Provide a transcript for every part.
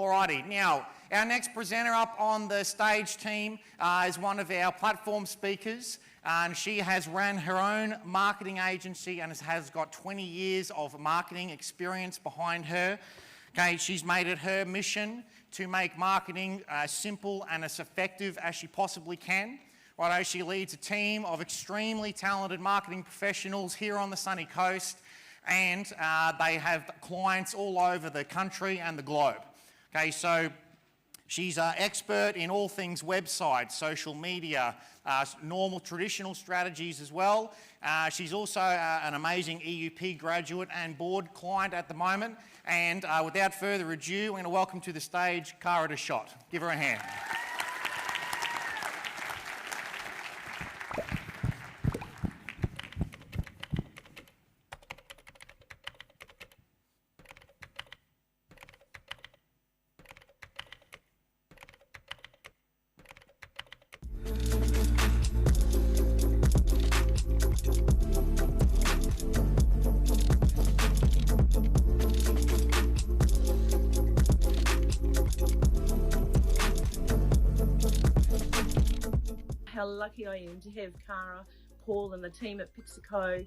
Alrighty, now our next presenter up on the stage team is one of our platform speakers, and she has ran her own marketing agency and has got 20 years of marketing experience behind her. Okay, she's made it her mission to make marketing as simple and as effective as she possibly can. Righto, she leads a team of extremely talented marketing professionals here on the sunny coast, and they have clients all over the country and the globe. Okay, so she's an expert in all things website, social media, normal traditional strategies as well. She's also an amazing EUP graduate and board client at the moment. And without further ado, we're going to welcome to the stage Cara DeShott. Give her a hand. How lucky I am to have Cara, Paul and the team at Pixaco.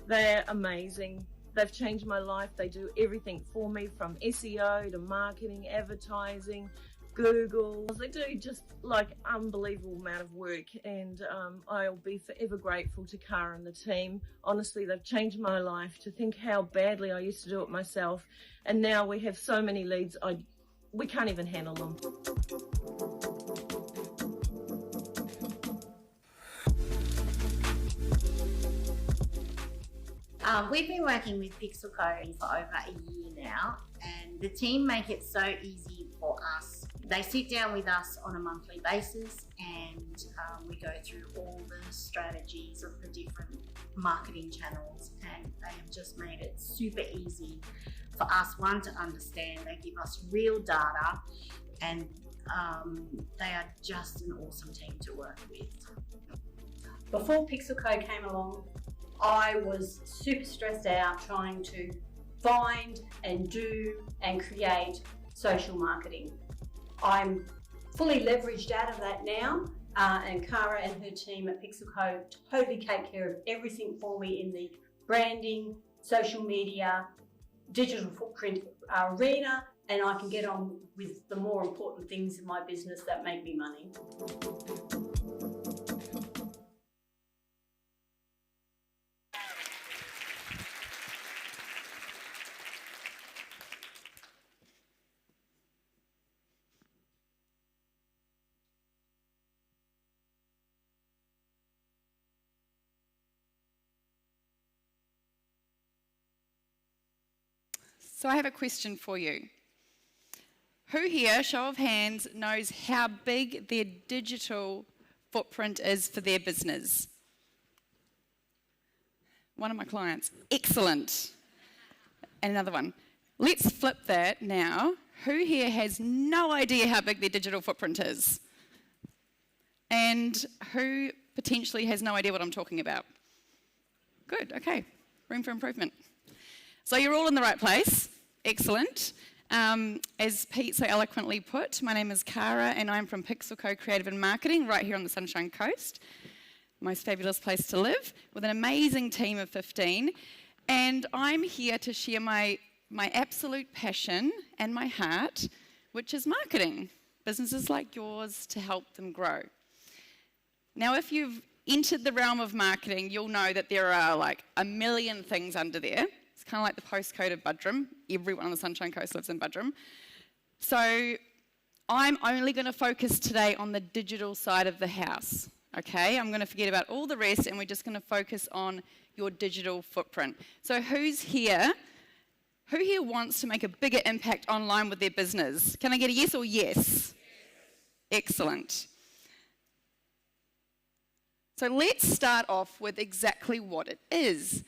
They're amazing. They've changed my life. They do everything for me, from SEO to marketing, advertising, Google. They do just like unbelievable amount of work, and I'll be forever grateful to Cara and the team. Honestly, they've changed my life. To think how badly I used to do it myself, and now we have so many leads, we can't even handle them. We've been working with Pixaco for over a year now, and the team make it so easy for us. They sit down with us on a monthly basis, and we go through all the strategies of the different marketing channels, and they have just made it super easy for us, one, to understand. They give us real data, and they are just an awesome team to work with. Before Pixaco came along, I was super stressed out trying to find and do and create social marketing. I'm fully leveraged out of that now, and Cara and her team at Pixaco totally take care of everything for me in the branding, social media, digital footprint arena, and I can get on with the more important things in my business that make me money. So I have a question for you. Who here, show of hands, knows how big their digital footprint is for their business? One of my clients. Excellent. And another one. Let's flip that now. Who here has no idea how big their digital footprint is? And who potentially has no idea what I'm talking about? Good, okay. Room for improvement. So you're all in the right place. Excellent. As Pete so eloquently put, my name is Cara and I'm from Pixaco Creative and Marketing right here on the Sunshine Coast. Most fabulous place to live, with an amazing team of 15. And I'm here to share my absolute passion and my heart, which is marketing. Businesses like yours to help them grow. Now, if you've entered the realm of marketing, you'll know that there are like a million things under there. It's kind of like the postcode of Buderim. Everyone on the Sunshine Coast lives in Buderim. So I'm only going to focus today on the digital side of the house, okay? I'm going to forget about all the rest, and we're just going to focus on your digital footprint. So who here wants to make a bigger impact online with their business? Can I get a yes or yes? Excellent. So let's start off with exactly what it is.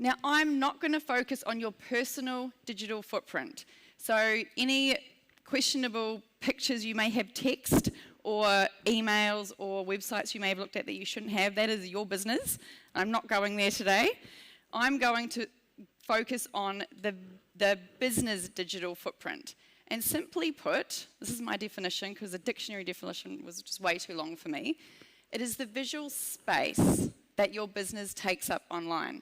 Now, I'm not going to focus on your personal digital footprint. So any questionable pictures you may have, text or emails or websites you may have looked at that you shouldn't have, that is your business. I'm not going there today. I'm going to focus on the business digital footprint. And simply put, this is my definition because the dictionary definition was just way too long for me. It is the visual space that your business takes up online.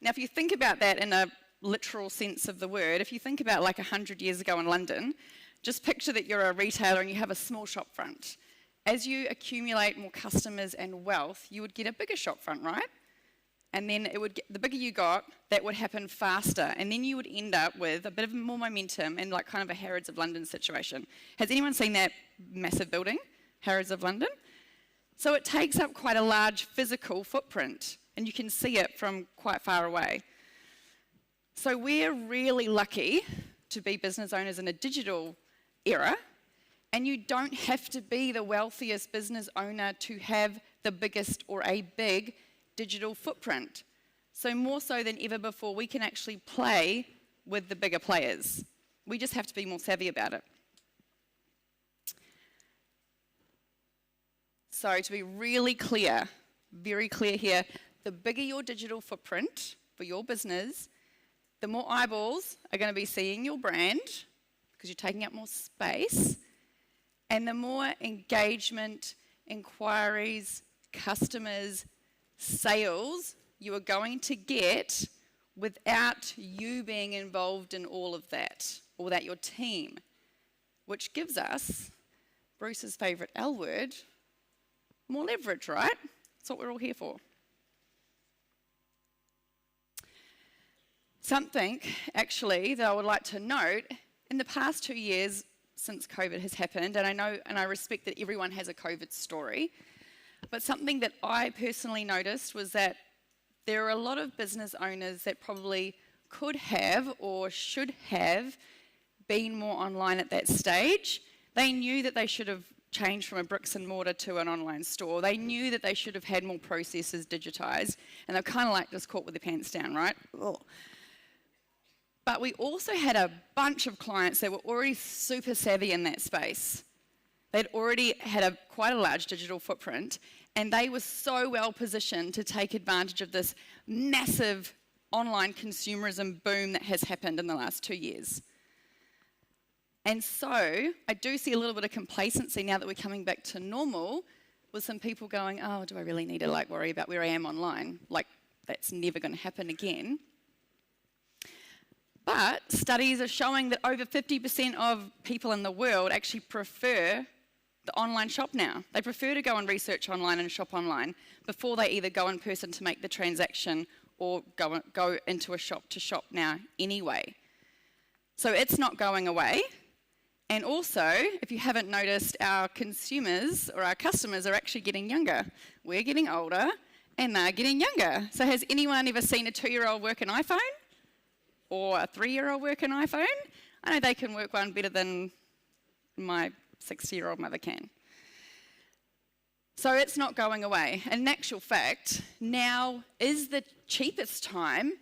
Now, if you think about that in a literal sense of the word, if you think about like 100 years ago in London, just picture that you're a retailer and you have a small shop front. As you accumulate more customers and wealth, you would get a bigger shop front, right? And then it would the bigger you got, that would happen faster. And then you would end up with a bit of more momentum and like kind of a Harrods of London situation. Has anyone seen that massive building, Harrods of London? So it takes up quite a large physical footprint, and you can see it from quite far away. So we're really lucky to be business owners in a digital era, and you don't have to be the wealthiest business owner to have the biggest or a big digital footprint. So more so than ever before, we can actually play with the bigger players. We just have to be more savvy about it. So to be really clear, very clear here, the bigger your digital footprint for your business, the more eyeballs are going to be seeing your brand because you're taking up more space, and the more engagement, inquiries, customers, sales you are going to get without you being involved in all of that, or without your team, which gives us, Bruce's favourite L word, more leverage, right? That's what we're all here for. Something, actually, that I would like to note, in the past 2 years since COVID has happened, and I know and I respect that everyone has a COVID story, but something that I personally noticed was that there are a lot of business owners that probably could have or should have been more online at that stage. They knew that they should have changed from a bricks and mortar to an online store. They knew that they should have had more processes digitized, and they're kind of like just caught with their pants down, right? Ugh. But we also had a bunch of clients that were already super savvy in that space. They'd already had quite a large digital footprint, and they were so well positioned to take advantage of this massive online consumerism boom that has happened in the last 2 years. And so I do see a little bit of complacency now that we're coming back to normal, with some people going, oh, do I really need to worry about where I am online? Like, that's never going to happen again. But studies are showing that over 50% of people in the world actually prefer the online shop now. They prefer to go and research online and shop online before they either go in person to make the transaction or go into a shop to shop now anyway. So it's not going away. And also, if you haven't noticed, our consumers or our customers are actually getting younger. We're getting older and they're getting younger. So has anyone ever seen a 2-year-old work an iPhone? Or a 3-year-old work an iPhone? I know they can work one better than my 60-year-old mother can. So it's not going away. And in actual fact, now is the cheapest time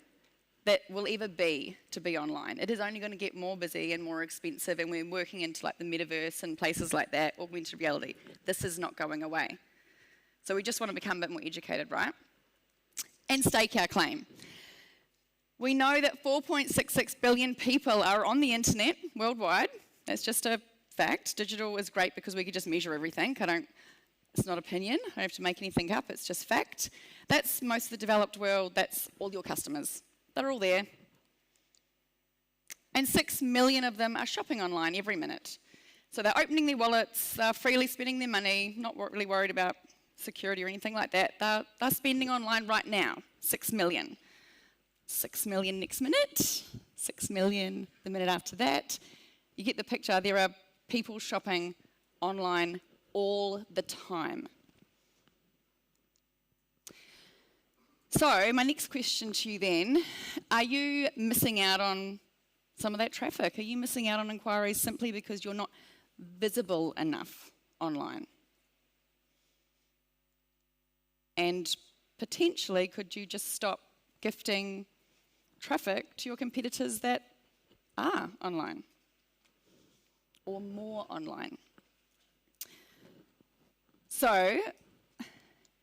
that will ever be to be online. It is only going to get more busy and more expensive, and we're working into like the metaverse and places like that, augmented reality. This is not going away. So we just want to become a bit more educated, right? And stake our claim. We know that 4.66 billion people are on the internet worldwide. That's just a fact. Digital is great because we can just measure everything. It's not opinion. I don't have to make anything up. It's just fact. That's most of the developed world. That's all your customers. They're all there. And 6 million of them are shopping online every minute. So they're opening their wallets, they're freely spending their money, not really worried about security or anything like that. They're spending online right now, 6 million. 6 million next minute, 6 million the minute after that. You get the picture. There are people shopping online all the time. So my next question to you then, are you missing out on some of that traffic? Are you missing out on inquiries simply because you're not visible enough online? And potentially, could you just stop gifting traffic to your competitors that are online or more online? So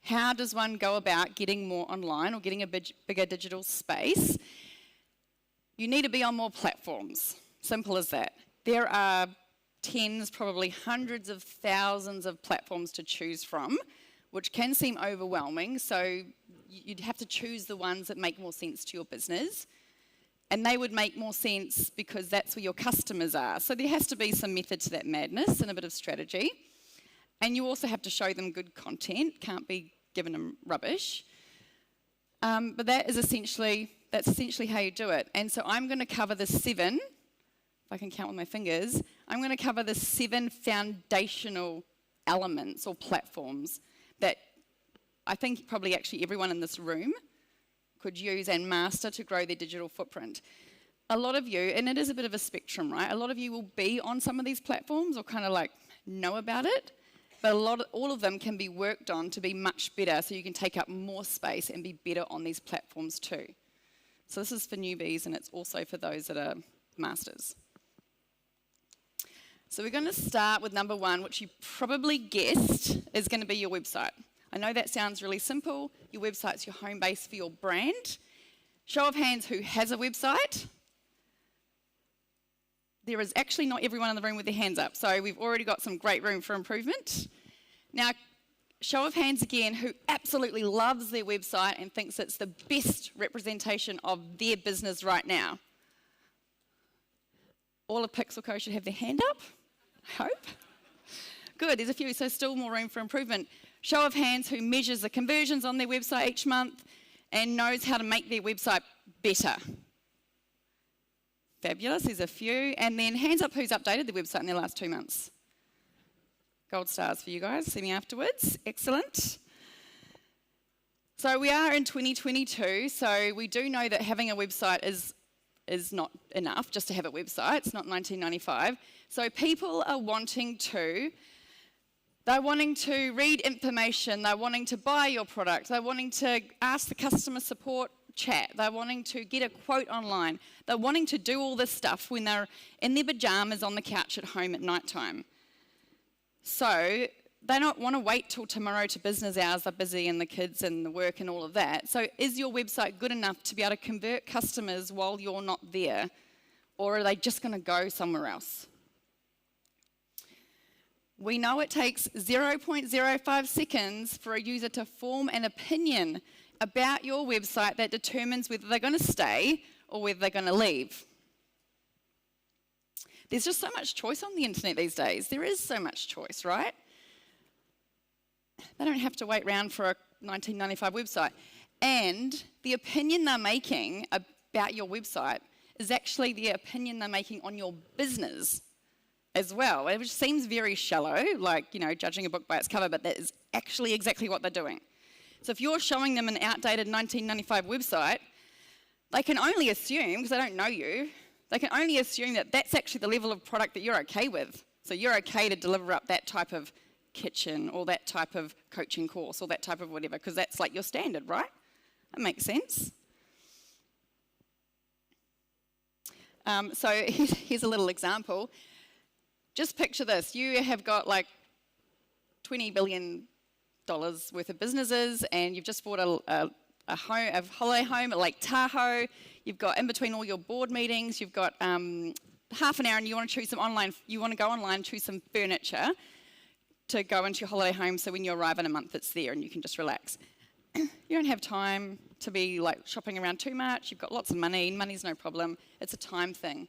how does one go about getting more online or getting a bigger digital space? You need to be on more platforms. Simple as that. There are tens, probably hundreds of thousands of platforms to choose from, which can seem overwhelming. So you'd have to choose the ones that make more sense to your business. And they would make more sense because that's where your customers are. So there has to be some method to that madness and a bit of strategy. And you also have to show them good content, can't be giving them rubbish. But that's essentially how you do it. And so I'm going to cover the 7, if I can count with my fingers, I'm going to cover the 7 foundational elements or platforms that I think probably actually everyone in this room could use and master to grow their digital footprint. A lot of you, and it is a bit of a spectrum, right? A lot of you will be on some of these platforms or kind of like know about it, but all of them can be worked on to be much better so you can take up more space and be better on these platforms too. So this is for newbies and it's also for those that are masters. So we're going to start with number 1, which you probably guessed is going to be your website. I know that sounds really simple. Your website's your home base for your brand. Show of hands who has a website. There is actually not everyone in the room with their hands up, so we've already got some great room for improvement. Now, show of hands again who absolutely loves their website and thinks it's the best representation of their business right now. All of PixelCo should have their hand up, I hope. Good, there's a few, so still more room for improvement. Show of hands who measures the conversions on their website each month and knows how to make their website better. Fabulous, there's a few. And then hands up who's updated their website in the last 2 months. Gold stars for you guys, see me afterwards. Excellent. So we are in 2022, so we do know that having a website is not enough just to have a website. It's not 1995. So people are wanting to read information, they're wanting to buy your product, they're wanting to ask the customer support chat, they're wanting to get a quote online, they're wanting to do all this stuff when they're in their pajamas on the couch at home at night time. So they don't want to wait till tomorrow to business hours, they're busy and the kids and the work and all of that. So is your website good enough to be able to convert customers while you're not there? Or are they just going to go somewhere else? We know it takes 0.05 seconds for a user to form an opinion about your website that determines whether they're going to stay or whether they're going to leave. There's just so much choice on the internet these days. There is so much choice, right? They don't have to wait around for a 1995 website. And the opinion they're making about your website is actually the opinion they're making on your business as well, which seems very shallow, like, judging a book by its cover, but that is actually exactly what they're doing. So if you're showing them an outdated 1995 website, they can only assume, because they don't know you, they can only assume that that's actually the level of product that you're okay with. So you're okay to deliver up that type of kitchen or that type of coaching course or that type of whatever, because that's like your standard, right? That makes sense. So here's a little example. Just picture this. You have got like $20 billion worth of businesses and you've just bought a holiday home at Lake Tahoe. You've got in between all your board meetings, you've got half an hour and you want to choose some go online and choose some furniture to go into your holiday home so when you arrive in a month it's there and you can just relax. You don't have time to be like shopping around too much. You've got lots of money. Money's no problem. It's a time thing.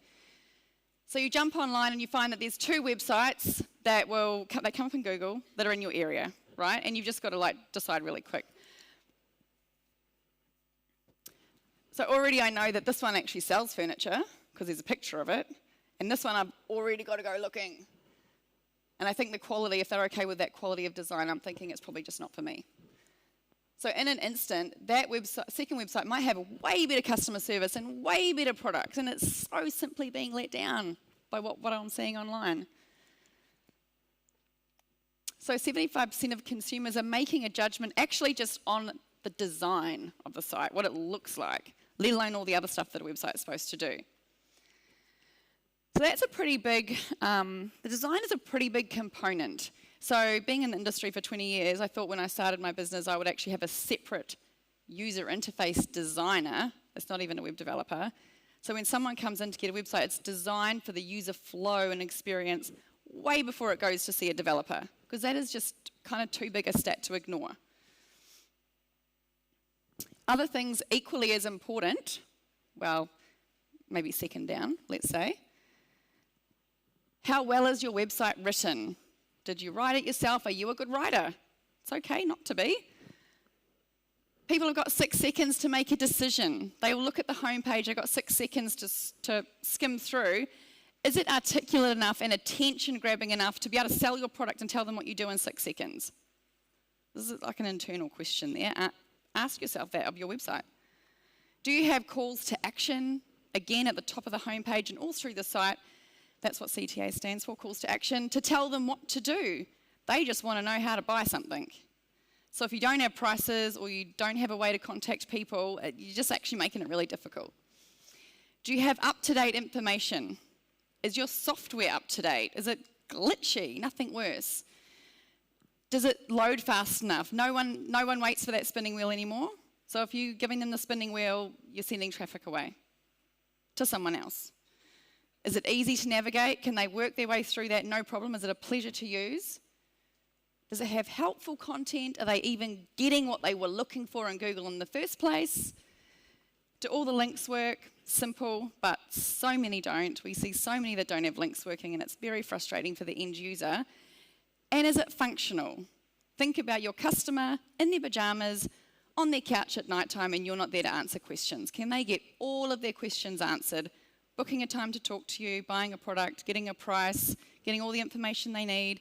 So you jump online and you find that there's 2 websites that come up in Google that are in your area, right? And you've just got to decide really quick. So already I know that this one actually sells furniture because there's a picture of it. And this one I've already got to go looking. And I think the quality, if they're okay with that quality of design, I'm thinking it's probably just not for me. So in an instant, that second website might have a way better customer service and way better products, and it's so simply being let down by what I'm seeing online. So 75% of consumers are making a judgment actually just on the design of the site, what it looks like, let alone all the other stuff that a website is supposed to do. So that's a pretty big, the design is a pretty big component. So being in the industry for 20 years, I thought when I started my business, I would actually have a separate user interface designer. It's not even a web developer. So when someone comes in to get a website, it's designed for the user flow and experience way before it goes to see a developer, because that is just kind of too big a stat to ignore. Other things equally as important, well, maybe second down, let's say. How well is your website written? Did you write it yourself? Are you a good writer? It's okay not to be. People have got 6 seconds to make a decision. They will look at the homepage, they've got 6 seconds to skim through. Is it articulate enough and attention-grabbing enough to be able to sell your product and tell them what you do in 6 seconds? This is like an internal question there. Ask yourself that of your website. Do you have calls to action, again at the top of the homepage and all through the site? That's what CTA stands for, calls to action, to tell them what to do. They just want to know how to buy something. So if you don't have prices or you don't have a way to contact people, you're just actually making it really difficult. Do you have up-to-date information? Is your software up-to-date? Is it glitchy? Nothing worse. Does it load fast enough? No one waits for that spinning wheel anymore. So if you're giving them the spinning wheel, you're sending traffic away to someone else. Is it easy to navigate? Can they work their way through that? No problem. Is it a pleasure to use? Does it have helpful content? Are they even getting what they were looking for in Google in the first place? Do all the links work? Simple, but so many don't. We see so many that don't have links working, and it's very frustrating for the end user. And is it functional? Think about your customer in their pajamas, on their couch at night time, and you're not there to answer questions. Can they get all of their questions answered? Booking a time to talk to you, buying a product, getting a price, getting all the information they need,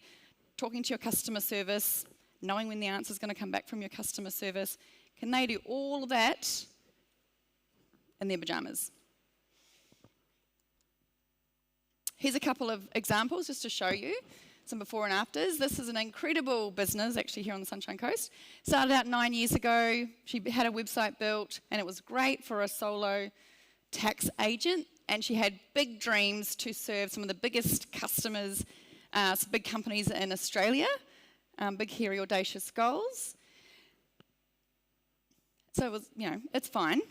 talking to your customer service, knowing when the answer is going to come back from your customer service. Can they do all of that in their pajamas? Here's a couple of examples just to show you some before and afters. This is an incredible business actually here on the Sunshine Coast. Started out 9 years ago. She had a website built and it was great for a solo tax agent, and she had big dreams to serve some of the biggest customers, some big companies in Australia, big, hairy, audacious goals. So it was, it's fine.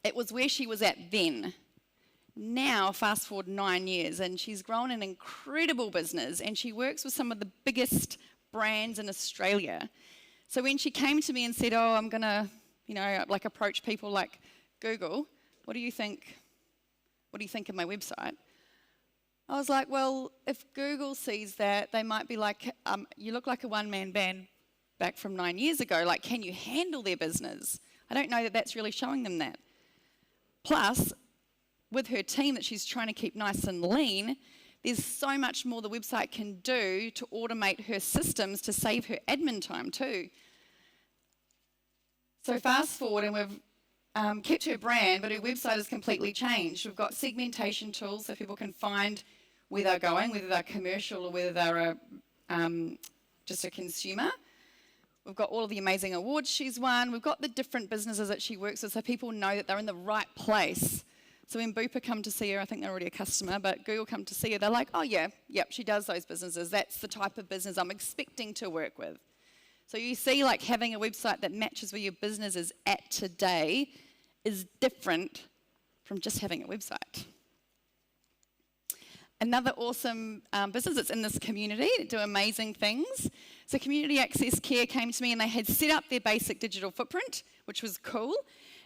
It was where she was at then. Now, fast forward 9 years, and she's grown an incredible business, and she works with some of the biggest brands in Australia. So when she came to me and said, I'm going to, approach people like Google, what do you think? What do you think of my website? I was like, well, if Google sees that, they might be like, you look like a one-man band back from 9 years ago. Like, can you handle their business? I don't know that that's really showing them that. Plus, with her team that she's trying to keep nice and lean, there's so much more the website can do to automate her systems to save her admin time too. So fast forward, and we've kept her brand, but her website has completely changed. We've got segmentation tools so people can find where they're going, whether they're commercial or whether they're just a consumer. We've got all of the amazing awards she's won. We've got the different businesses that she works with so people know that they're in the right place. So when Bupa come to see her, I think they're already a customer, but Google come to see her, they're like, oh yeah, yep, she does those businesses. That's the type of business I'm expecting to work with. So you see, like, having a website that matches where your business is at today is different from just having a website. Another awesome business that's in this community that do amazing things. So Community Access Care came to me and they had set up their basic digital footprint, which was cool,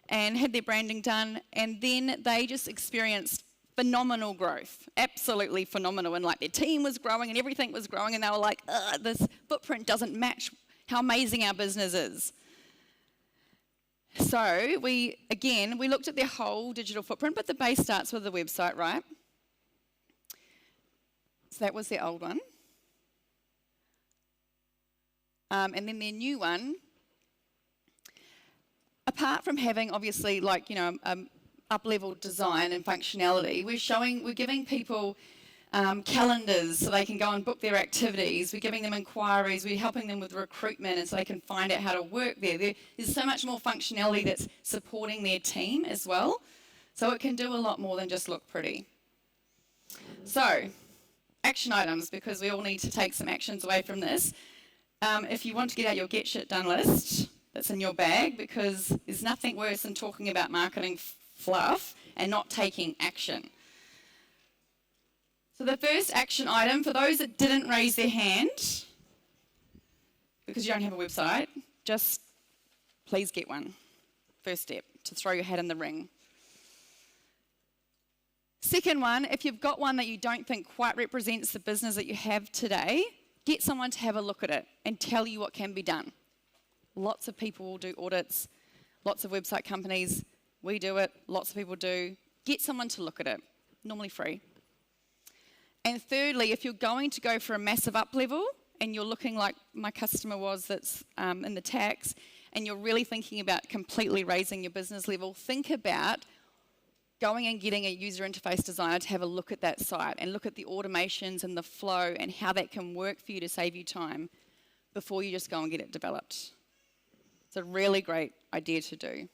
and had their branding done, and then they just experienced phenomenal growth, absolutely phenomenal, and like their team was growing and everything was growing, and they were like, this footprint doesn't match how amazing our business is. So we looked at their whole digital footprint, but the base starts with the website, right? So that was their old one. And then their new one, apart from having obviously up-level design and functionality, we're giving people calendars so they can go and book their activities. We're giving them inquiries. We're helping them with recruitment, and so they can find out how to work there. There's so much more functionality that's supporting their team as well. So it can do a lot more than just look pretty. So, action items, because we all need to take some actions away from this. If you want to get out your Get Shit Done list, that's in your bag, because there's nothing worse than talking about marketing fluff and not taking action. So the first action item, for those that didn't raise their hand, because you don't have a website, just please get one. First step, to throw your hat in the ring. Second one, if you've got one that you don't think quite represents the business that you have today, get someone to have a look at it and tell you what can be done. Lots of people will do audits, lots of website companies, we do it, lots of people do. Get someone to look at it, normally free. And thirdly, if you're going to go for a massive up level and you're looking like my customer was that's in the tax, and you're really thinking about completely raising your business level, think about going and getting a user interface designer to have a look at that site and look at the automations and the flow and how that can work for you to save you time before you just go and get it developed. It's a really great idea to do.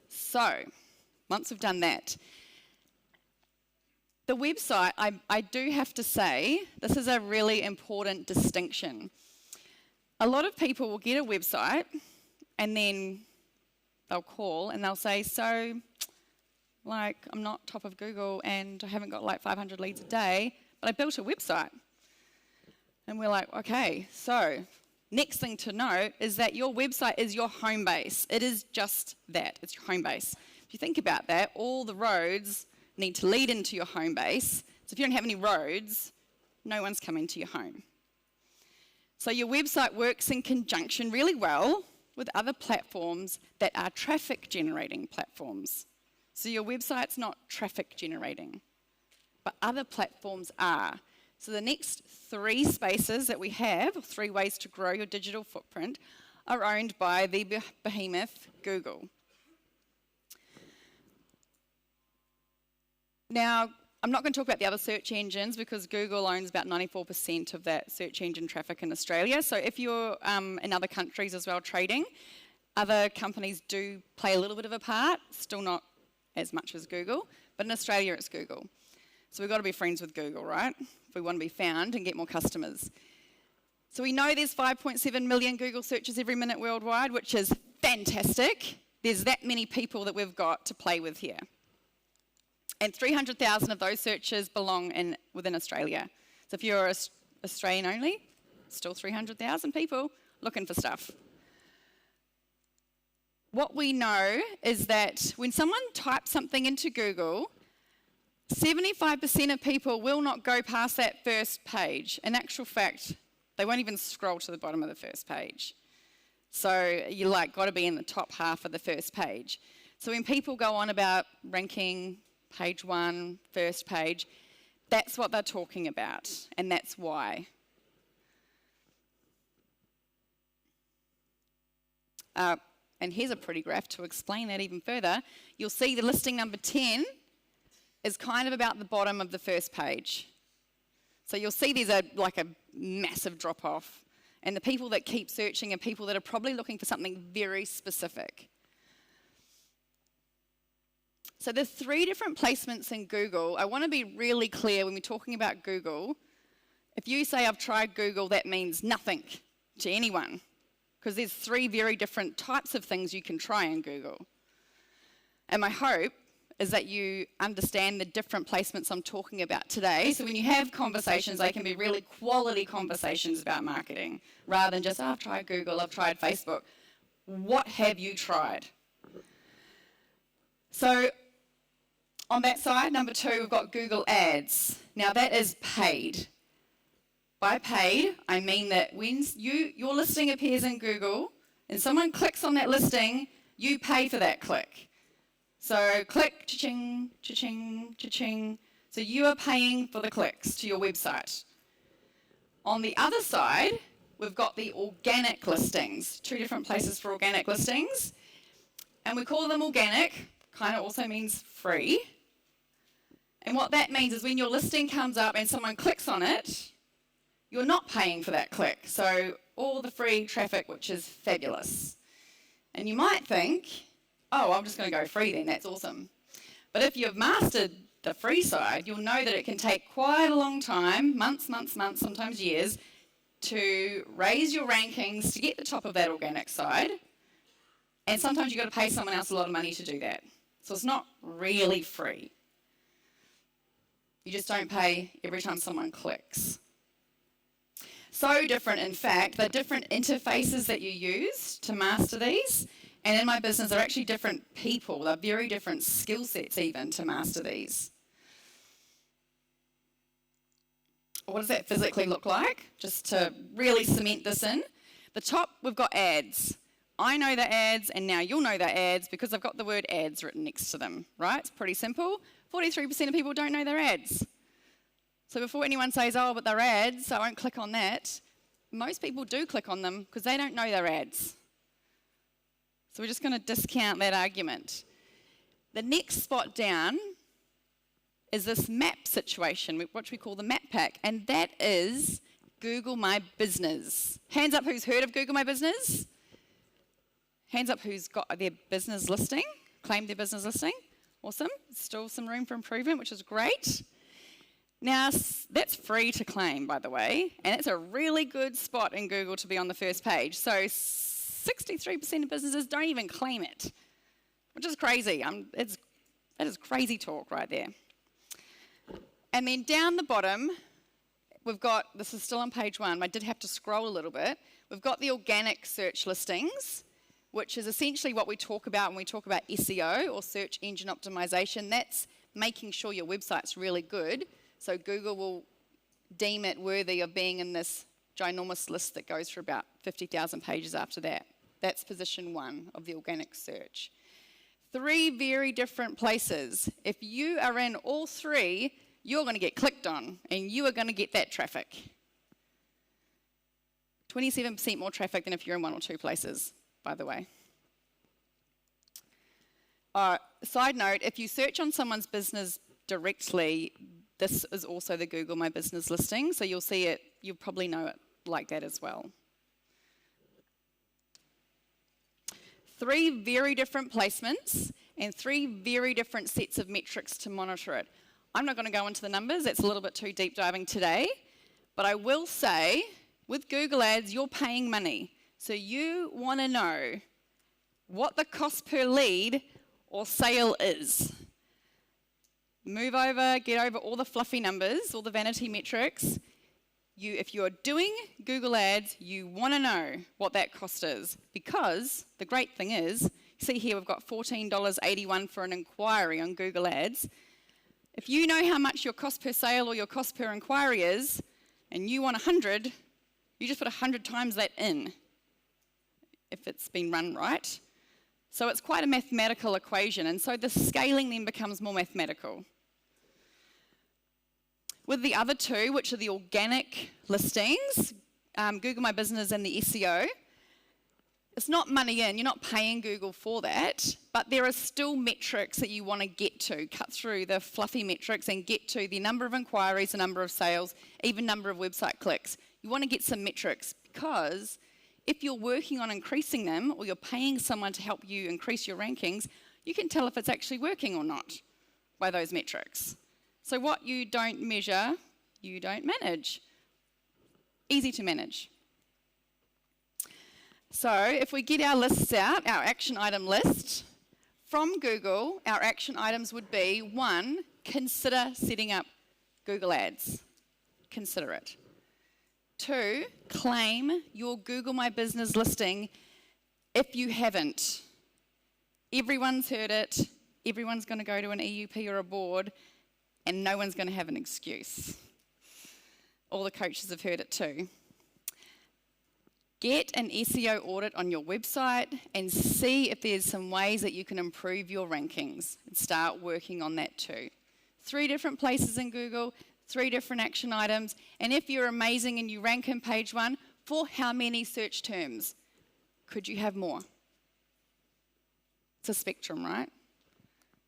So, once we've done that, the website, I do have to say, this is a really important distinction. A lot of people will get a website and then they'll call and they'll say, so, like, I'm not top of Google and I haven't got like 500 leads a day, but I built a website. And we're like, okay, so next thing to know is that your website is your home base. It is just that, it's your home base. If you think about that, all the roads need to lead into your home base. So if you don't have any roads, no one's coming to your home. So your website works in conjunction really well with other platforms that are traffic generating platforms. So your website's not traffic generating, but other platforms are. So the next 3 spaces that we have, or 3 ways to grow your digital footprint, are owned by the behemoth Google. Now, I'm not going to talk about the other search engines because Google owns about 94% of that search engine traffic in Australia. So if you're in other countries as well trading, other companies do play a little bit of a part, still not as much as Google, but in Australia it's Google. So we've got to be friends with Google, right? If we want to be found and get more customers. So we know there's 5.7 million Google searches every minute worldwide, which is fantastic. There's that many people that we've got to play with here. And 300,000 of those searches belong within Australia. So if you're Australian only, still 300,000 people looking for stuff. What we know is that when someone types something into Google, 75% of people will not go past that first page. In actual fact, they won't even scroll to the bottom of the first page. So you got to be in the top half of the first page. So when people go on about ranking page 1, first page, that's what they're talking about, and that's why. And here's a pretty graph to explain that even further. You'll see the listing number 10 is kind of about the bottom of the first page. So you'll see there's a massive drop-off, and the people that keep searching are people that are probably looking for something very specific. So there's 3 different placements in Google. I want to be really clear when we're talking about Google. If you say I've tried Google, that means nothing to anyone, because there's 3 very different types of things you can try in Google. And my hope is that you understand the different placements I'm talking about today. So when you have conversations, they can be really quality conversations about marketing, rather than just, I've tried Google, I've tried Facebook. What have you tried? So on that side, number 2, we've got Google Ads. Now that is paid. By paid, I mean that when your listing appears in Google and someone clicks on that listing, you pay for that click. So click, cha-ching, cha-ching, cha-ching. So you are paying for the clicks to your website. On the other side, we've got the organic listings. 2 different places for organic listings. And we call them organic, kind of also means free. And what that means is when your listing comes up and someone clicks on it, you're not paying for that click. So all the free traffic, which is fabulous. And you might think, oh, I'm just going to go free then, that's awesome. But if you've mastered the free side, you'll know that it can take quite a long time, months, sometimes years, to raise your rankings to get the top of that organic side, And sometimes you've got to pay someone else a lot of money to do that. So it's not really free. You just don't pay every time someone clicks. So different, in fact, the different interfaces that you use to master these, and in my business, they're actually different people. They're very different skill sets even to master these. What does that physically look like? Just to really cement this in. The top, we've got ads. I know the ads, and now you'll know the ads because I've got the word ads written next to them, right? It's pretty simple. 43% of people don't know their ads. So before anyone says, oh, but they're ads, so I won't click on that, most people do click on them because they don't know their ads. So we're just going to discount that argument. The next spot down is this map situation, which we call the map pack, and that is Google My Business. Hands up who's heard of Google My Business? Hands up who's got their business listing, claimed their business listing. Awesome. Still some room for improvement, which is great. Now, that's free to claim, by the way, and it's a really good spot in Google to be on the first page. So 63% of businesses don't even claim it, which is crazy. That is crazy talk right there. And then down the bottom, we've got, this is still on page 1, I did have to scroll a little bit. We've got the organic search listings, which is essentially what we talk about when we talk about SEO or search engine optimization. That's making sure your website's really good, so Google will deem it worthy of being in this ginormous list that goes for about 50,000 pages after that. That's position 1 of the organic search. 3 very different places. If you are in all 3, you're going to get clicked on, and you are going to get that traffic. 27% more traffic than if you're in 1 or 2 places, by the way. Side note, if you search on someone's business directly, this is also the Google My Business listing, so you'll see it, you'll probably know it like that as well. 3 very different placements and 3 very different sets of metrics to monitor it. I'm not going to go into the numbers, that's a little bit too deep diving today, but I will say, with Google Ads, you're paying money. So you want to know what the cost per lead or sale is. Move over, get over all the fluffy numbers, all the vanity metrics. If you're doing Google Ads, you want to know what that cost is, because the great thing is, you see here we've got $14.81 for an inquiry on Google Ads. If you know how much your cost per sale or your cost per inquiry is, and you want 100, you just put 100 times that in, if it's been run right. So it's quite a mathematical equation, and so the scaling then becomes more mathematical. With the other 2, which are the organic listings, Google My Business and the SEO, it's not money in, you're not paying Google for that, but there are still metrics that you want to get to, cut through the fluffy metrics and get to the number of inquiries, the number of sales, even number of website clicks. You want to get some metrics, because if you're working on increasing them, or you're paying someone to help you increase your rankings, you can tell if it's actually working or not by those metrics. So what you don't measure, you don't manage. Easy to manage. So if we get our lists out, our action item list, from Google, our action items would be 1, consider setting up Google Ads. Consider it. 2, claim your Google My Business listing if you haven't. Everyone's heard it, everyone's going to go to an EUP or a board, and no one's going to have an excuse. All the coaches have heard it too. Get an SEO audit on your website and see if there's some ways that you can improve your rankings, and start working on that too. 3 different places in Google, 3 different action items, and if you're amazing and you rank in page 1, for how many search terms? Could you have more? It's a spectrum, right?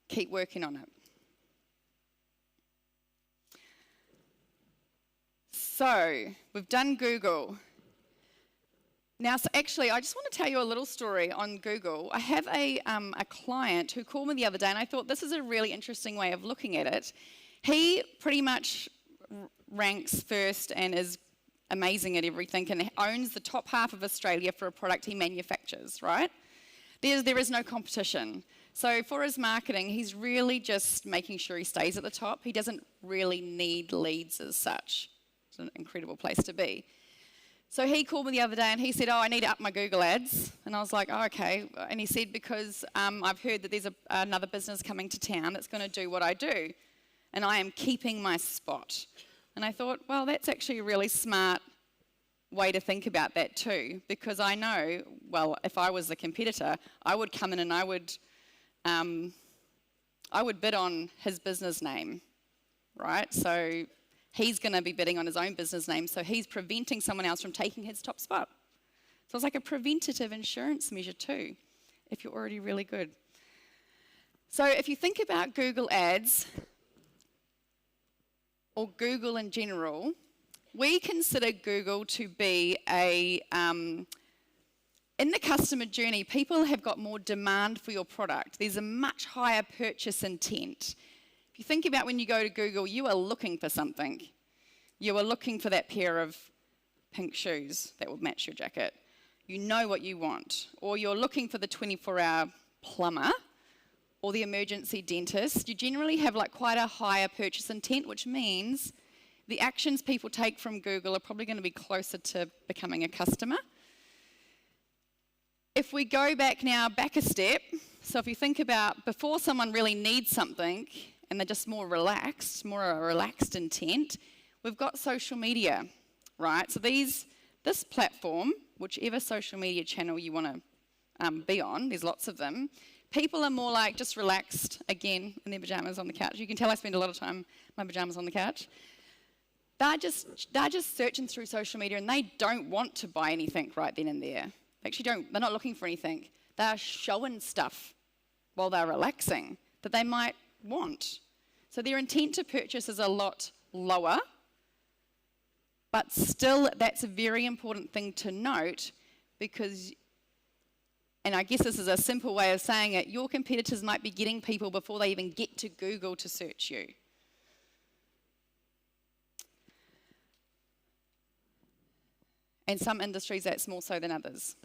Keep working on it. So, we've done Google. Now, so actually, I just want to tell you a little story on Google. I have a client who called me the other day, and I thought this is a really interesting way of looking at it. He pretty much ranks first and is amazing at everything, and owns the top half of Australia for a product he manufactures, right? There is no competition. So for his marketing, he's really just making sure he stays at the top. He doesn't really need leads as such. It's an incredible place to be. So he called me the other day and he said, I need to up my Google ads. And I was like, okay. And he said, because I've heard that there's another business coming to town that's going to do what I do. And I am keeping my spot. And I thought, well, that's actually a really smart way to think about that too. Because I know, well, if I was the competitor, I would come in and I would bid on his business name, right? So he's going to be bidding on his own business name, so he's preventing someone else from taking his top spot. So it's like a preventative insurance measure too, if you're already really good. So if you think about Google Ads, or Google in general, we consider Google to be in the customer journey, people have got more demand for your product. There's a much higher purchase intent. If you think about when you go to Google, you are looking for something. You are looking for that pair of pink shoes that will match your jacket. You know what you want. Or you're looking for the 24-hour plumber or the emergency dentist. You generally have like quite a higher purchase intent, which means the actions people take from Google are probably going to be closer to becoming a customer. If we go back a step, so if you think about before someone really needs something and they're just more relaxed, more a relaxed intent, we've got social media, right? So this platform, whichever social media channel you want to be on, there's lots of them, people are more like just relaxed, again, in their pajamas on the couch. You can tell I spend a lot of time in my pajamas on the couch. They're just searching through social media and they don't want to buy anything right then and there. They're not looking for anything. They're showing stuff while they're relaxing that they might want. So their intent to purchase is a lot lower, but still that's a very important thing to note because, and I guess this is a simple way of saying it, your competitors might be getting people before they even get to Google to search you. In some industries that's more so than others.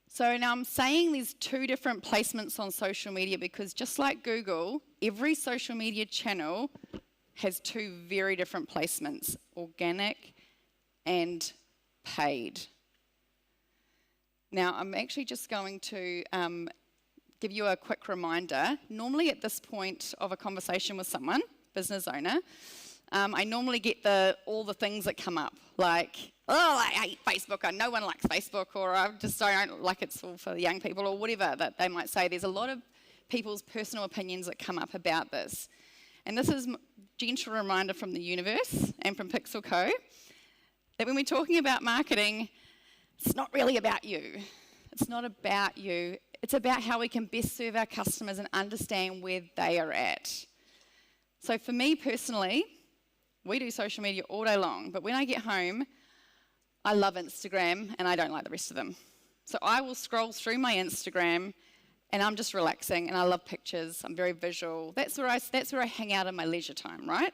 So now I'm saying there's two different placements on social media because just like Google, every social media channel has two very different placements, organic and paid. Now I'm actually just going to give you a quick reminder. Normally at this point of a conversation with someone, business owner, I normally get all the things that come up, like, oh, I hate Facebook, or no one likes Facebook, or I just don't like it's all for the young people, or whatever that they might say. There's a lot of people's personal opinions that come up about this. And this is a gentle reminder from the universe and from Pixel Co. that when we're talking about marketing, it's not really about you. It's not about you. It's about how we can best serve our customers and understand where they are at. So for me personally, we do social media all day long, but when I get home, I love Instagram and I don't like the rest of them. So I will scroll through my Instagram and I'm just relaxing and I love pictures. I'm very visual. That's where I hang out in my leisure time, right?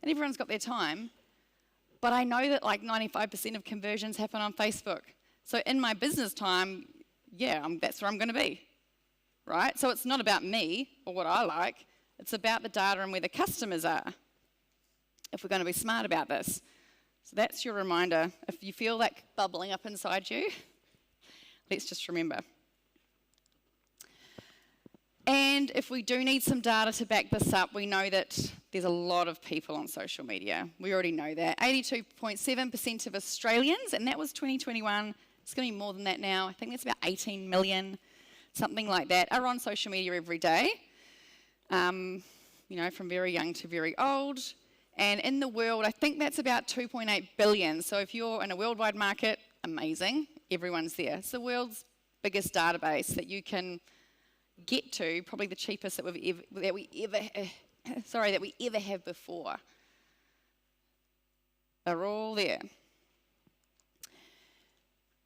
And everyone's got their time, but I know that like 95% of conversions happen on Facebook. So in my business time, that's where I'm going to be, right? So it's not about me or what I like. It's about the data and where the customers are, if we're going to be smart about this. So that's your reminder. If you feel that bubbling up inside you, let's just remember. And if we do need some data to back this up, we know that there's a lot of people on social media. We already know that. 82.7% of Australians, and that was 2021. It's going to be more than that now. I think that's about 18 million, something like that, are on social media every day. From very young to very old. And in the world, I think that's about 2.8 billion. So if you're in a worldwide market, amazing, everyone's there. It's the world's biggest database that you can get to, probably the cheapest that we ever have before. They're all there.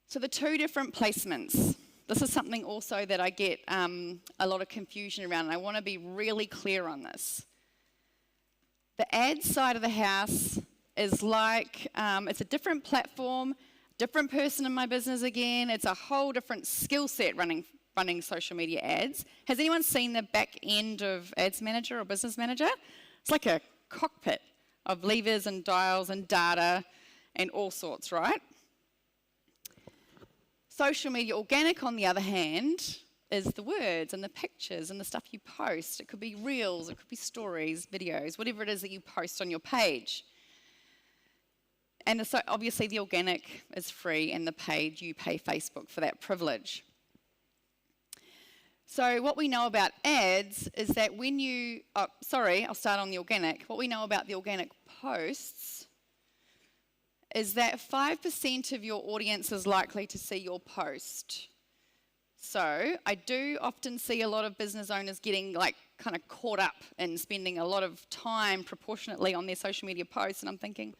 So the two different placements. This is something also that I get a lot of confusion around, and I want to be really clear on this. The ad side of the house is like, it's a different platform. different person in my business again. It's a whole different skill set running social media ads. Has anyone seen the back end of Ads Manager or Business Manager? It's like a cockpit of levers and dials and data and all sorts, right? Social media organic, on the other hand, is the words and the pictures and the stuff you post. It could be reels, it could be stories, videos, whatever it is that you post on your page. And so obviously the organic is free, and the paid, you pay Facebook for that privilege. So what we know about ads is that when you, I'll start on the organic. What we know about the organic posts is that 5% of your audience is likely to see your post. So I do often see a lot of business owners getting kind of caught up in spending a lot of time proportionately on their social media posts, and I'm thinking,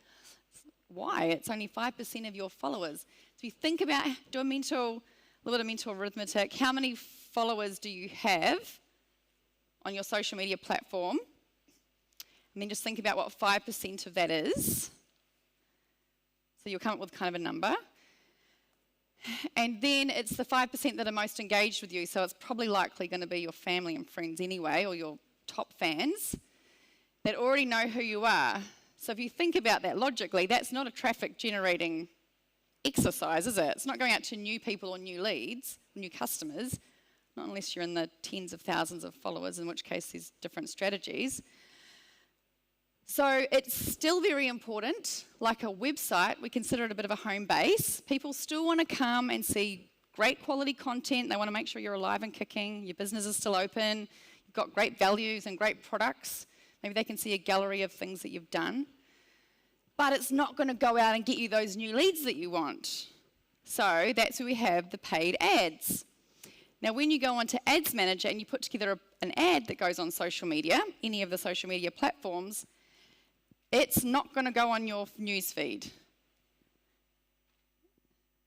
why? It's only 5% of your followers. So if you think about, do a little bit of mental arithmetic, how many followers do you have on your social media platform? And then just think about what 5% of that is. So you'll come up with kind of a number. And then it's the 5% that are most engaged with you, so it's probably likely going to be your family and friends anyway, or your top fans that already know who you are. So if you think about that logically, that's not a traffic generating exercise, is it? It's not going out to new people or new leads, new customers, not unless you're in the tens of thousands of followers, in which case there's different strategies. So it's still very important. Like a website, we consider it a bit of a home base. People still want to come and see great quality content. They want to make sure you're alive and kicking, your business is still open, you've got great values and great products. Maybe they can see a gallery of things that you've done. But it's not going to go out and get you those new leads that you want. So that's where we have the paid ads. Now, when you go onto Ads Manager and you put together an ad that goes on social media, any of the social media platforms, it's not going to go on your newsfeed.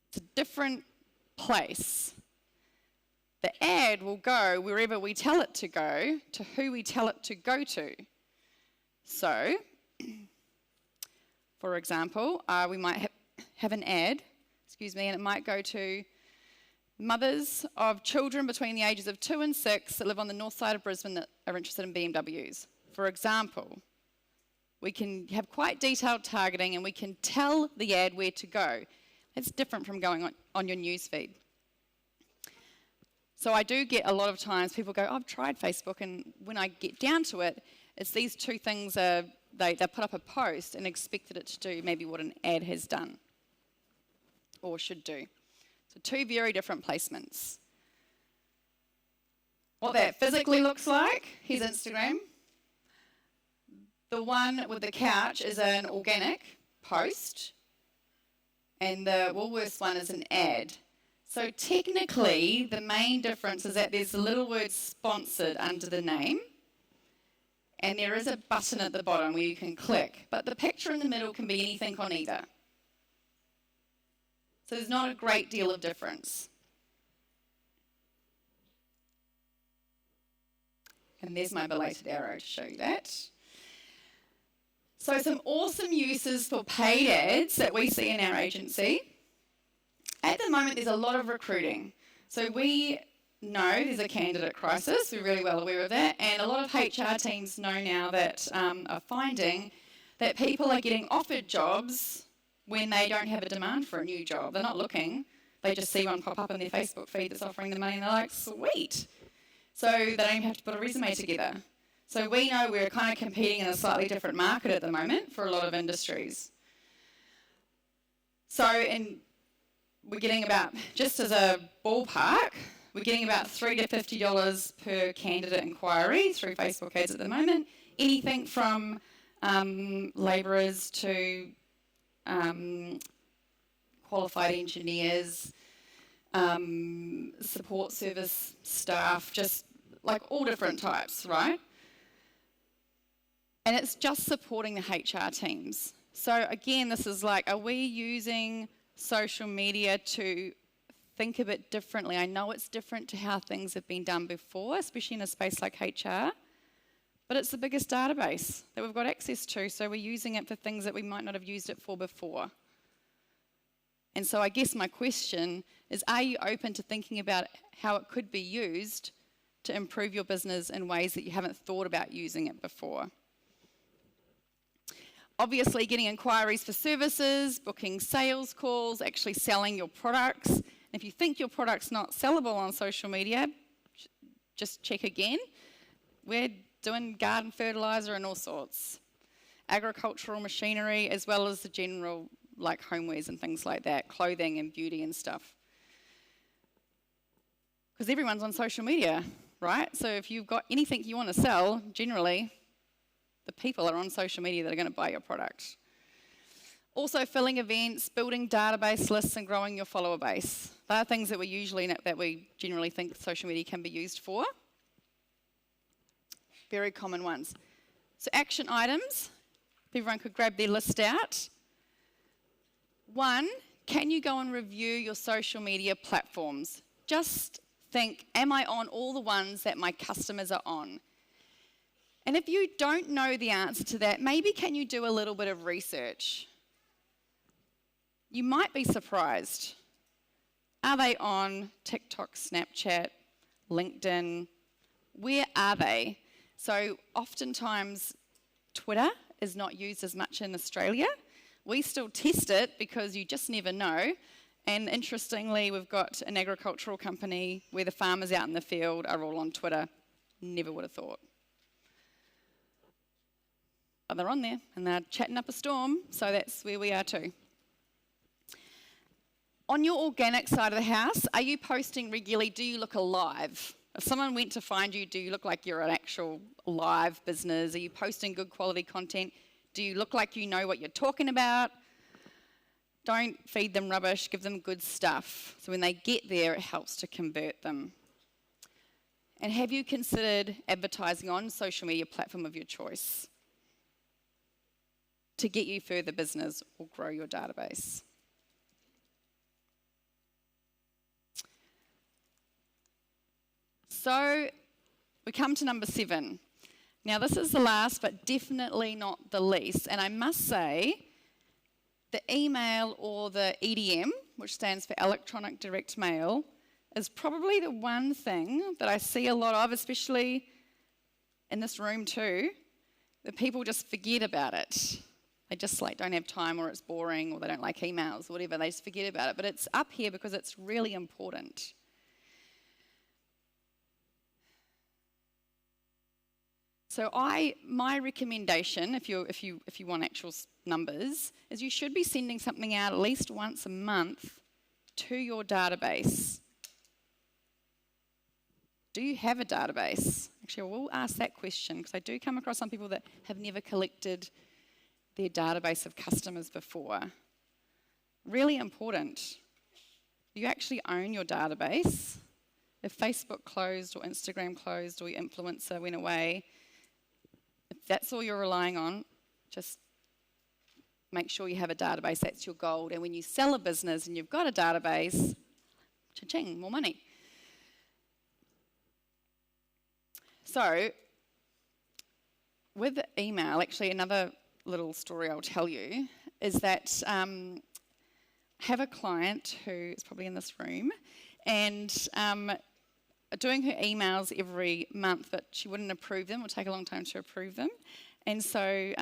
It's a different place. The ad will go wherever we tell it to go, to who we tell it to go to. So, for example, we might have an ad, and it might go to mothers of children between the ages of 2 and 6 that live on the north side of Brisbane that are interested in BMWs. For example, we can have quite detailed targeting and we can tell the ad where to go. It's different from going on your newsfeed. So I do get a lot of times people go, I've tried Facebook, and when I get down to it, it's these two things, they put up a post and expected it to do maybe what an ad has done or should do. So two very different placements. What that physically looks like, here's Instagram. The one with the couch is an organic post, and the Woolworths one is an ad. So technically, the main difference is that there's a little word sponsored under the name, and there is a button at the bottom where you can click, but the picture in the middle can be anything on either. So there's not a great deal of difference. And there's my belated arrow to show you that. So some awesome uses for paid ads that we see in our agency. At the moment, there's a lot of recruiting. So we know there's a candidate crisis. We're really well aware of that. And a lot of HR teams know now that are finding that people are getting offered jobs when they don't have a demand for a new job. They're not looking. They just see one pop up in their Facebook feed that's offering them money, and they're like, sweet. So they don't even have to put a resume together. So we know we're kind of competing in a slightly different market at the moment for a lot of industries. So we're getting about, just as a ballpark, we're getting about $3 to $50 per candidate inquiry through Facebook ads at the moment. Anything from labourers to qualified engineers, support service staff, just like all different types, right? And it's just supporting the HR teams. So again, this is like, are we using social media to think a bit differently? I know it's different to how things have been done before, especially in a space like HR, but it's the biggest database that we've got access to, so we're using it for things that we might not have used it for before. And so I guess my question is, are you open to thinking about how it could be used to improve your business in ways that you haven't thought about using it before? Obviously, getting inquiries for services, booking sales calls, actually selling your products. If you think your product's not sellable on social media, just check again. We're doing garden fertilizer and all sorts. Agricultural machinery, as well as the general, like homewares and things like that, clothing and beauty and stuff. Because everyone's on social media, right? So if you've got anything you want to sell, generally, the people are on social media that are going to buy your product. Also, filling events, building database lists, and growing your follower base. They are things that we generally think social media can be used for. Very common ones. So action items, if everyone could grab their list out. 1, can you go and review your social media platforms? Just think, am I on all the ones that my customers are on? And if you don't know the answer to that, maybe can you do a little bit of research? You might be surprised. Are they on TikTok, Snapchat, LinkedIn? Where are they? So oftentimes Twitter is not used as much in Australia. We still test it because you just never know. And interestingly, we've got an agricultural company where the farmers out in the field are all on Twitter. Never would have thought. But they're on there and they're chatting up a storm, so that's where we are too. On your organic side of the house, are you posting regularly? Do you look alive? If someone went to find you, do you look like you're an actual live business? Are you posting good quality content? Do you look like you know what you're talking about? Don't feed them rubbish, give them good stuff. So when they get there, it helps to convert them. And have you considered advertising on social media platform of your choice to get you further business or grow your database? So we come to number 7. Now this is the last but definitely not the least, and I must say the email or the EDM, which stands for electronic direct mail, is probably the one thing that I see a lot of, especially in this room too, that people just forget about it. They just don't have time, or it's boring, or they don't like emails or whatever, they just forget about it. But it's up here because it's really important. So my recommendation, if you want actual numbers, is you should be sending something out at least once a month to your database. Do you have a database? Actually, I will ask that question because I do come across some people that have never collected their database of customers before. Really important. You actually own your database. If Facebook closed or Instagram closed or your influencer went away, if that's all you're relying on, just make sure you have a database. That's your gold. And when you sell a business and you've got a database, cha-ching, more money. So, with email, actually another little story I'll tell you is that I have a client who is probably in this room and doing her emails every month, but she wouldn't approve them. It would take a long time to approve them. And so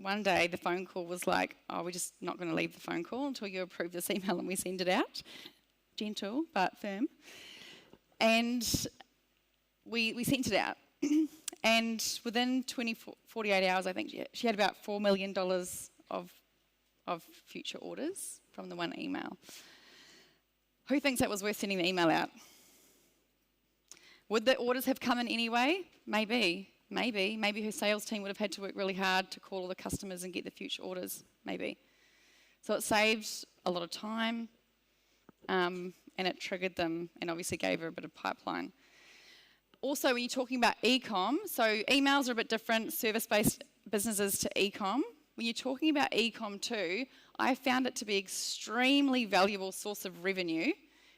one day the phone call was like, oh, we're just not going to leave the phone call until you approve this email and we send it out. Gentle, but firm. And we sent it out. And within 48 hours, I think she had about $4 million of future orders from the one email. Who thinks that was worth sending the email out? Would the orders have come in anyway? Maybe. Maybe her sales team would have had to work really hard to call all the customers and get the future orders. Maybe. So it saved a lot of time, and it triggered them and obviously gave her a bit of pipeline. Also, when you're talking about e-com, so emails are a bit different, service-based businesses to e-com. When you're talking about e-com too, I found it to be extremely valuable source of revenue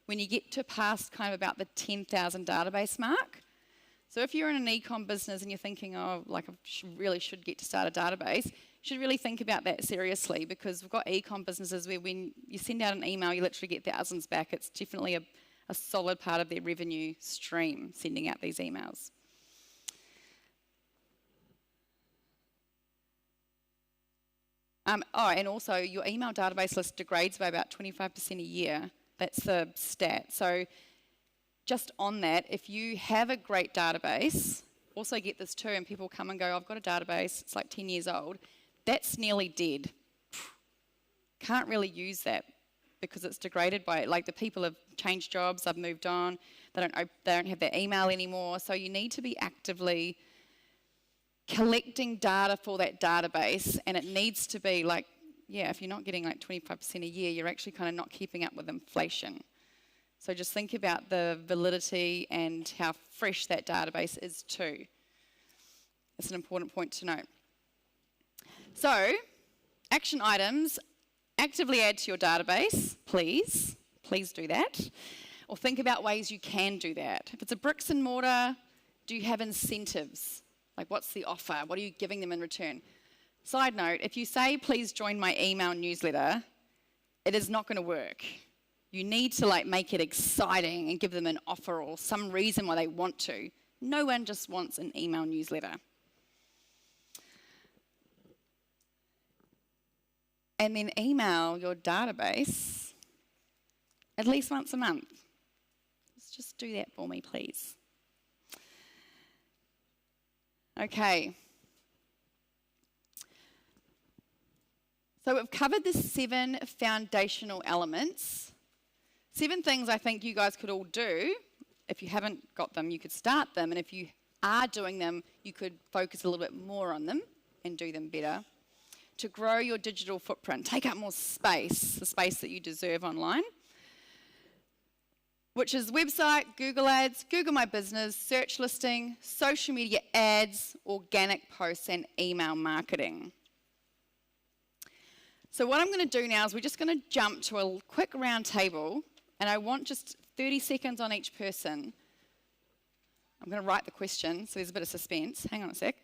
when you get to past kind of about the 10,000 database mark. So if you're in an e-com business and you're thinking, oh, like I really should get to start a database, should really think about that seriously, because we've got e-com businesses where when you send out an email, you literally get thousands back. It's definitely a solid part of their revenue stream, sending out these emails. And also your email database list degrades by about 25% a year. That's the stat. So just on that, if you have a great database, also get this too, and people come and go, I've got a database, it's like 10 years old, that's nearly dead. Can't really use that because it's degraded by it. Like, the people have changed jobs, they've moved on, they don't have their email anymore, so you need to be actively collecting data for that database, and it needs to be like, yeah, if you're not getting like 25% a year, you're actually kind of not keeping up with inflation. So just think about the validity and how fresh that database is too. It's an important point to note. So, action items, actively add to your database, please. Please do that. Or think about ways you can do that. If it's a bricks and mortar, do you have incentives? Like, what's the offer? What are you giving them in return? Side note, if you say, please join my email newsletter, it is not going to work. You need to like make it exciting and give them an offer or some reason why they want to. No one just wants an email newsletter. And then email your database at least once a month. Let's just do that for me, please. Okay. So we've covered the 7 foundational elements. 7 things I think you guys could all do. If you haven't got them, you could start them. And if you are doing them, you could focus a little bit more on them and do them better. To grow your digital footprint, take up more space, the space that you deserve online, which is website, Google Ads, Google My Business, search listing, social media ads, organic posts, and email marketing. So what I'm going to do now is we're just going to jump to a quick round table, and I want just 30 seconds on each person. I'm going to write the question, so there's a bit of suspense. Hang on a sec.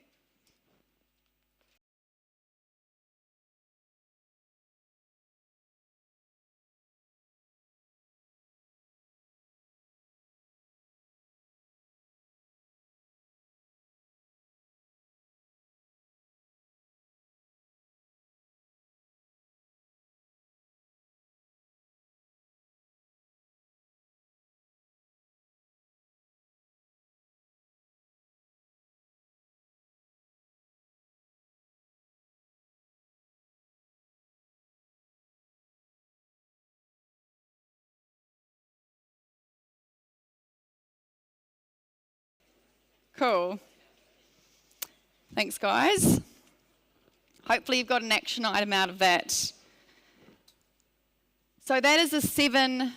Cool. Thanks, guys. Hopefully you've got an action item out of that. So that is the 7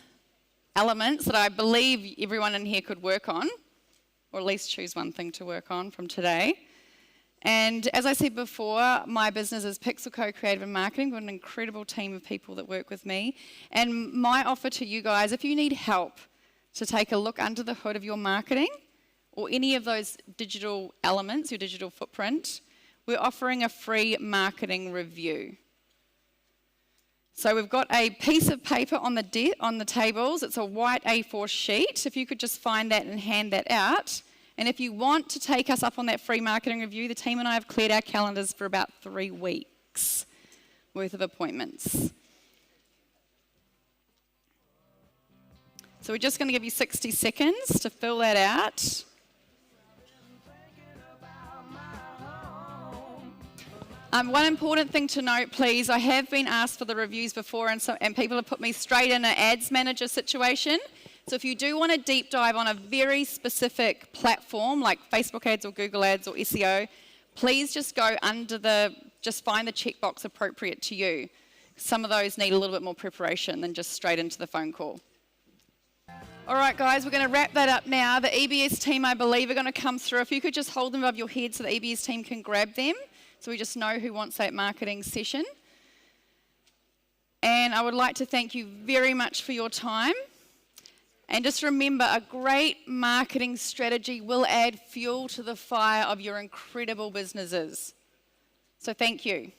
elements that I believe everyone in here could work on, or at least choose one thing to work on from today. And as I said before, my business is Pixel Co Creative and Marketing. We've got an incredible team of people that work with me. And my offer to you guys, if you need help to take a look under the hood of your marketing, or any of those digital elements, your digital footprint, we're offering a free marketing review. So we've got a piece of paper on the tables. It's a white A4 sheet. If you could just find that and hand that out. And if you want to take us up on that free marketing review, the team and I have cleared our calendars for about 3 weeks worth of appointments. So we're just going to give you 60 seconds to fill that out. One important thing to note, please, I have been asked for the reviews before, and people have put me straight in an ads manager situation. So if you do want to deep dive on a very specific platform like Facebook ads or Google ads or SEO, please just go just find the checkbox appropriate to you. Some of those need a little bit more preparation than just straight into the phone call. All right, guys, we're going to wrap that up now. The EBS team, I believe, are going to come through. If you could just hold them above your head so the EBS team can grab them, so we just know who wants that marketing session. And I would like to thank you very much for your time. And just remember, a great marketing strategy will add fuel to the fire of your incredible businesses. So thank you.